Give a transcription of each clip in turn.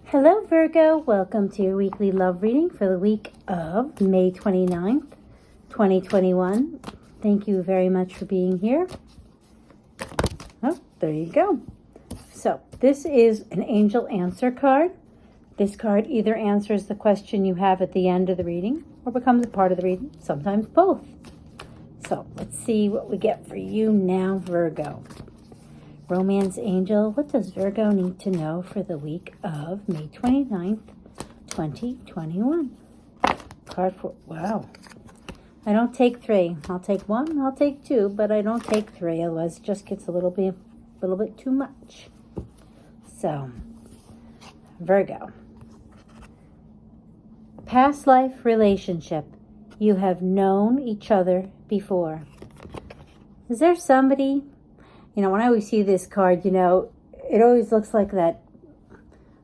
Hello Virgo, welcome to your weekly love reading for the week of May 29th, 2021. Thank you very much for being here. Oh, there you go. So this is an angel answer card. This card either answers the question you have at the end of the reading or becomes a part of the reading, sometimes both. So let's see what we get for you now, Virgo. Romance Angel, what does Virgo need to know for the week of May 29th, 2021? Card 4. Wow. I don't take 3. I'll take 1, I'll take 2, but I don't take 3. Otherwise, it just gets a little bit too much. So, Virgo. Past life relationship. You have known each other before. Is there somebody... when I always see this card, it always looks like that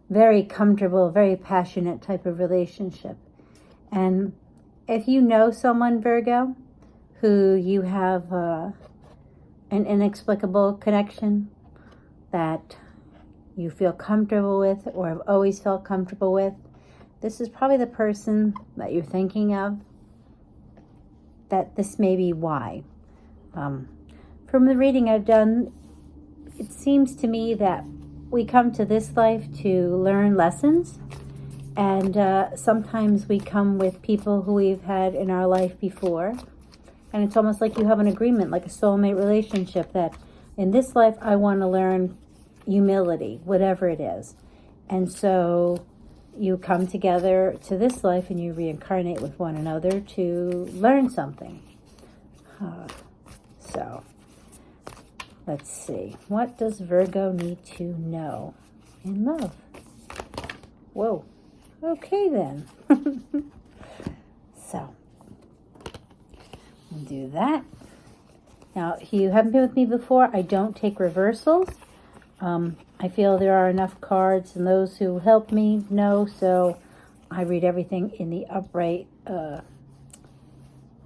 very comfortable, very passionate type of relationship. And if you know someone, Virgo, who you have an inexplicable connection that you feel comfortable with or have always felt comfortable with, this is probably the person that you're thinking of, that this may be why. From the reading I've done, it seems to me that we come to this life to learn lessons, and sometimes we come with people who we've had in our life before, and it's almost like you have an agreement, like a soulmate relationship, that in this life I want to learn humility, whatever it is. And so you come together to this life and you reincarnate with one another to learn something. So... let's see. What does Virgo need to know in love? Whoa. Okay, then. So, we'll do that. Now, if you haven't been with me before, I don't take reversals. I feel there are enough cards and those who help me know, so I read everything in the upright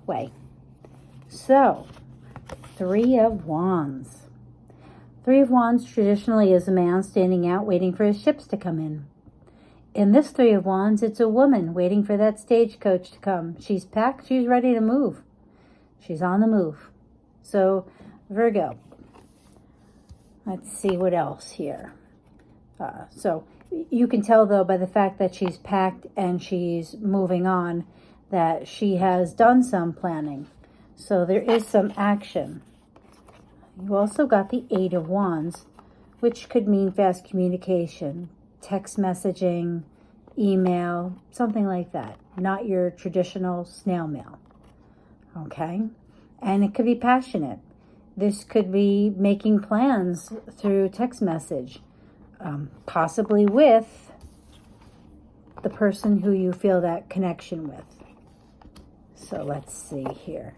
way. So, 3 of Wands. 3 of Wands traditionally is a man standing out waiting for his ships to come in. In this 3 of Wands, it's a woman waiting for that stagecoach to come. She's packed, she's ready to move. She's on the move. So, Virgo, let's see what else here. So, you can tell, though, by the fact that she's packed and she's moving on, that she has done some planning. So, there is some action. You also got the 8 of Wands, which could mean fast communication, text messaging, email, something like that. Not your traditional snail mail. Okay? And it could be passionate. This could be making plans through text message, possibly with the person who you feel that connection with. So let's see here.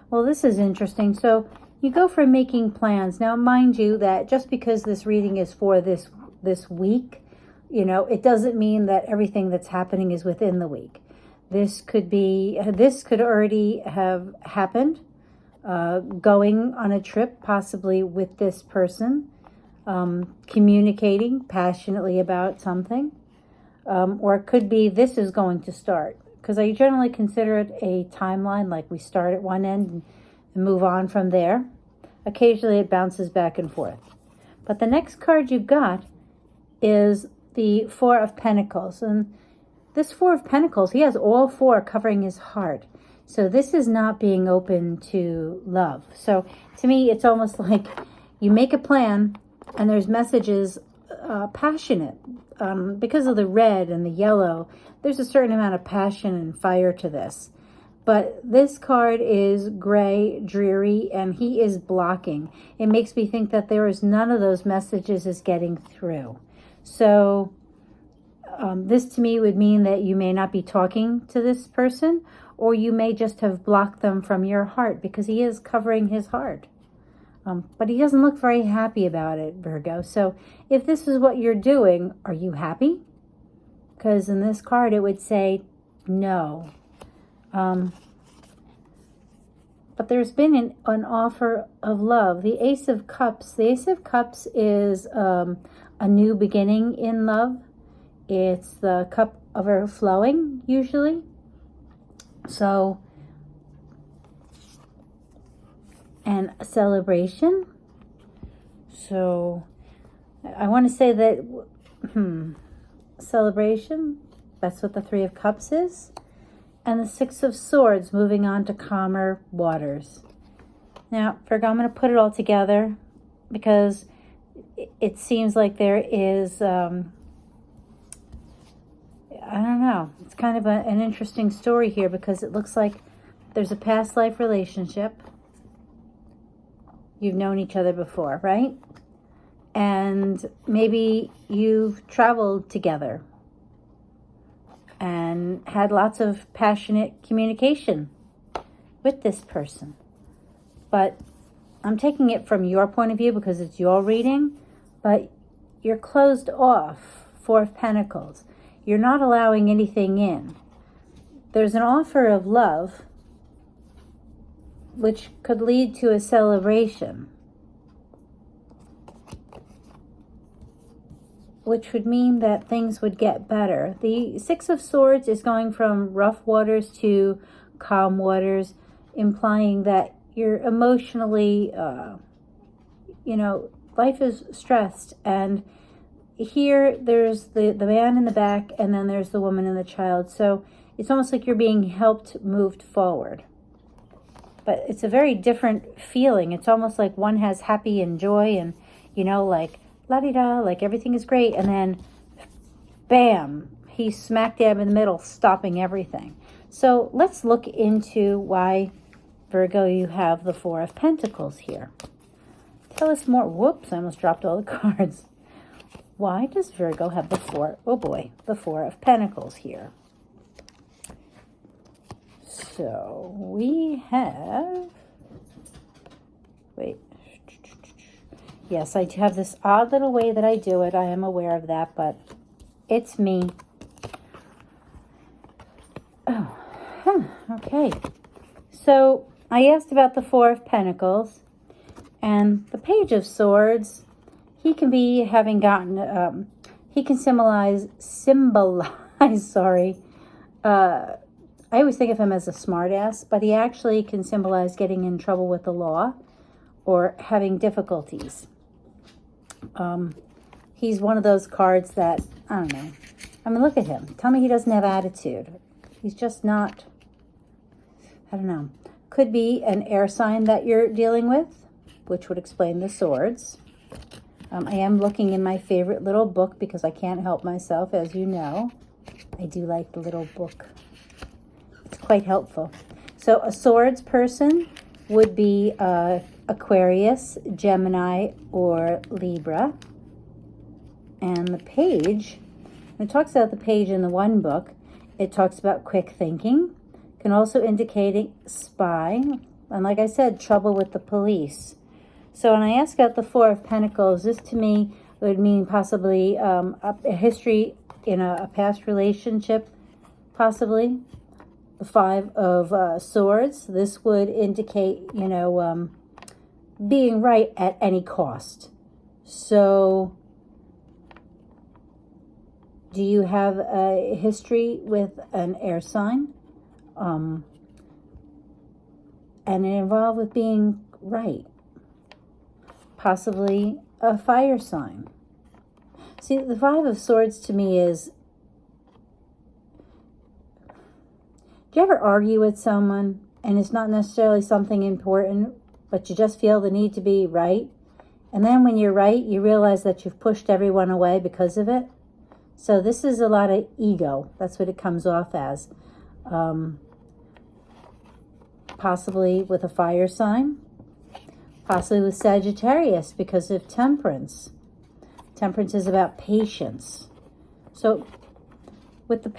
Well, this is interesting. So you go for making plans. Now, mind you that just because this reading is for this week, it doesn't mean that everything that's happening is within the week. This could already have happened, going on a trip, possibly with this person, communicating passionately about something, or it could be this is going to start. Because I generally consider it a timeline, like we start at one end and move on from there. Occasionally it bounces back and forth. But the next card you got is the 4 of Pentacles. And this 4 of Pentacles, he has all 4 covering his heart. So this is not being open to love. So to me, it's almost like you make a plan and there's messages, passionate. Because of the red and the yellow, there's a certain amount of passion and fire to this. But this card is gray, dreary, and he is blocking. It makes me think that there is none of those messages is getting through. So this to me would mean that you may not be talking to this person, or you may just have blocked them from your heart because he is covering his heart. But he doesn't look very happy about it, Virgo. So if this is what you're doing, are you happy? Because in this card, it would say no. But but there's been an offer of love. The Ace of Cups. The Ace of Cups is a new beginning in love. It's the cup overflowing, usually. So, and a celebration. So, I want to say that, celebration, that's what the Three of Cups is. And the Six of Swords, moving on to calmer waters. Now, Virgo, I'm going to put it all together because it seems like there is, I don't know, it's kind of an interesting story here because it looks like there's a past life relationship. You've known each other before, right? And maybe you've traveled together and had lots of passionate communication with this person. But I'm taking it from your point of view because it's your reading, but you're closed off. Four of Pentacles. You're not allowing anything in. There's an offer of love, which could lead to a celebration, which would mean that things would get better. The Six of Swords is going from rough waters to calm waters, implying that you're emotionally, life is stressed. And here there's the man in the back, and then there's the woman and the child. So it's almost like you're being helped moved forward. But it's a very different feeling. It's almost like one has happy and joy and, like, la-di-da, like everything is great, and then bam, he's smack dab in the middle, stopping everything. So let's look into why, Virgo, you have the Four of Pentacles here. Tell us more. Whoops, I almost dropped all the cards. Why does Virgo have the Four of Pentacles here? So we have, yes, I have this odd little way that I do it. I am aware of that, but it's me. Okay. So I asked about the Four of Pentacles and the Page of Swords. He can be having gotten, he can symbolize, I always think of him as a smartass, but he actually can symbolize getting in trouble with the law or having difficulties. He's one of those cards that, I don't know. I mean, look at him. Tell me he doesn't have attitude. He's just not, I don't know. Could be an air sign that you're dealing with, which would explain the swords. I am looking in my favorite little book because I can't help myself, as you know. I do like the little book. It's quite helpful. So a swords person would be Aquarius, Gemini, or Libra. And the page, when it talks about the page in the one book, it talks about quick thinking. Can also indicate spy. And like I said, trouble with the police. So when I ask about the Four of Pentacles, this to me would mean possibly a history in a past relationship, possibly. The Five of Swords, this would indicate, being right at any cost. So, do you have a history with an air sign? And it involved with being right. Possibly a fire sign. See, the Five of Swords to me is, do you ever argue with someone and it's not necessarily something important, but you just feel the need to be right? And then when you're right, you realize that you've pushed everyone away because of it. So this is a lot of ego. That's what it comes off as. Possibly with a fire sign. Possibly with Sagittarius because of Temperance. Temperance is about patience. So with the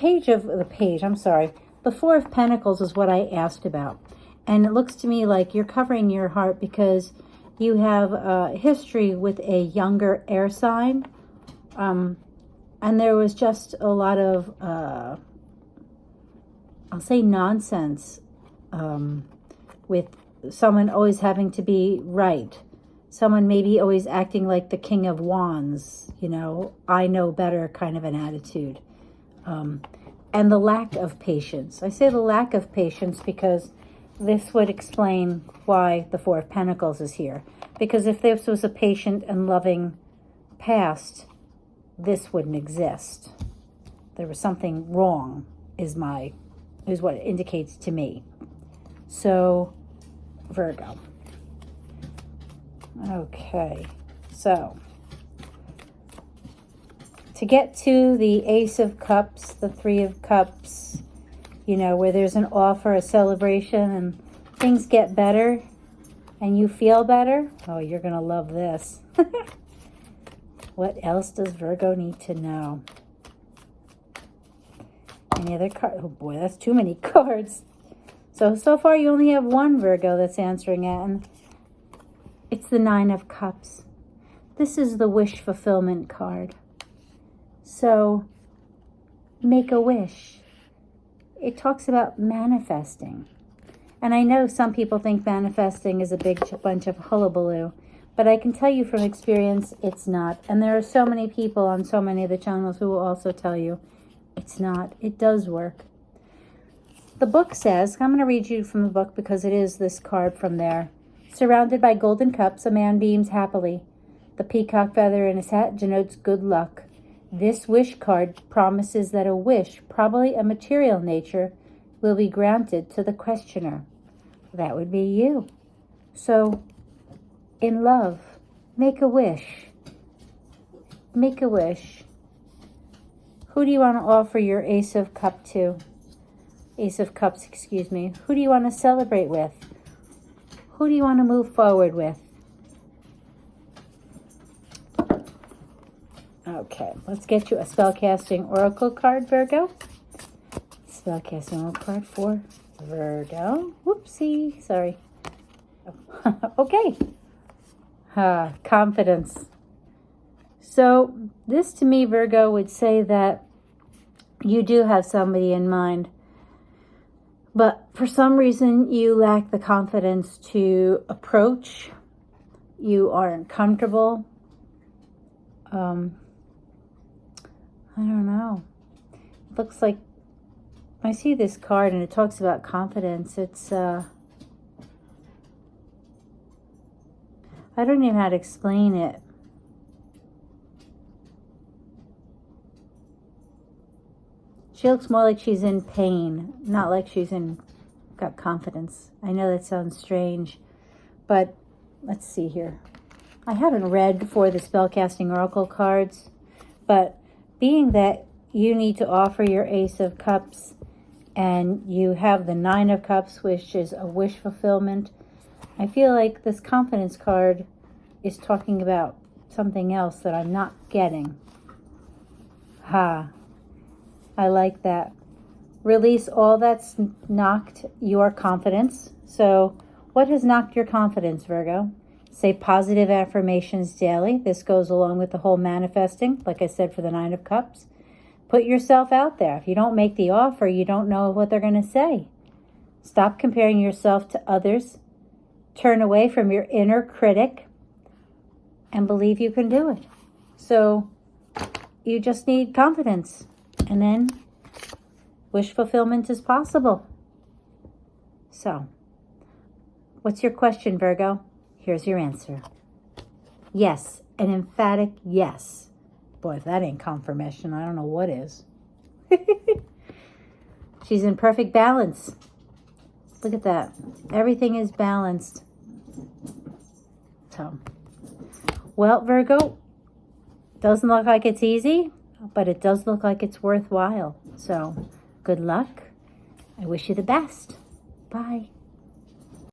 Four of Pentacles is what I asked about. And it looks to me like you're covering your heart because you have a history with a younger air sign. And there was just a lot of, I'll say nonsense with someone always having to be right. Someone maybe always acting like the King of Wands, you know, I know better kind of an attitude. And the lack of patience. I say the lack of patience because this would explain why the Four of Pentacles is here. Because if this was a patient and loving past, this wouldn't exist. There was something wrong, is what it indicates to me. So, Virgo. Okay, so to get to the Ace of Cups, the Three of Cups, you know, where there's an offer, a celebration, and things get better and you feel better. Oh, you're going to love this. What else does Virgo need to know? Any other card? Oh boy, that's too many cards. So far you only have one Virgo that's answering it, and it's the Nine of Cups. This is the wish fulfillment card. So, make a wish. It talks about manifesting. And I know some people think manifesting is a big bunch of hullabaloo, but I can tell you from experience, it's not. And there are so many people on so many of the channels who will also tell you it's not. It does work. The book says, I'm going to read you from the book because it is this card from there. Surrounded by golden cups, a man beams happily. The peacock feather in his hat denotes good luck. This wish card promises that a wish, probably a material nature, will be granted to the questioner. That would be you. So, in love, make a wish. Make a wish. Who do you want to offer your Ace of Cups to? Ace of Cups, excuse me. Who do you want to celebrate with? Who do you want to move forward with? Okay, let's get you a Spellcasting Oracle card, Virgo. Spellcasting Oracle card for Virgo. Whoopsie, sorry. Okay. Confidence. So this to me, Virgo, would say that you do have somebody in mind, but for some reason you lack the confidence to approach. You aren't comfortable. I don't know. It looks like I see this card and it talks about confidence. It's I don't even know how to explain it. She looks more like she's in pain, not like she's got confidence. I know that sounds strange, but let's see here. I haven't read for the Spellcasting Oracle cards, but being that you need to offer your Ace of Cups and you have the Nine of Cups, which is a wish fulfillment, I feel like this confidence card is talking about something else that I'm not getting. I like that. Release all that's knocked your confidence. So what has knocked your confidence, Virgo? Say positive affirmations daily. This goes along with the whole manifesting, like I said, for the Nine of Cups. Put yourself out there. If you don't make the offer, you don't know what they're going to say. Stop comparing yourself to others. Turn away from your inner critic and believe you can do it. So you just need confidence. And then wish fulfillment is possible. So, what's your question, Virgo? Here's your answer. Yes, an emphatic yes. Boy, if that ain't confirmation, I don't know what is. She's in perfect balance. Look at that. Everything is balanced. So, well, Virgo, doesn't look like it's easy, but it does look like it's worthwhile. So, good luck. I wish you the best. Bye.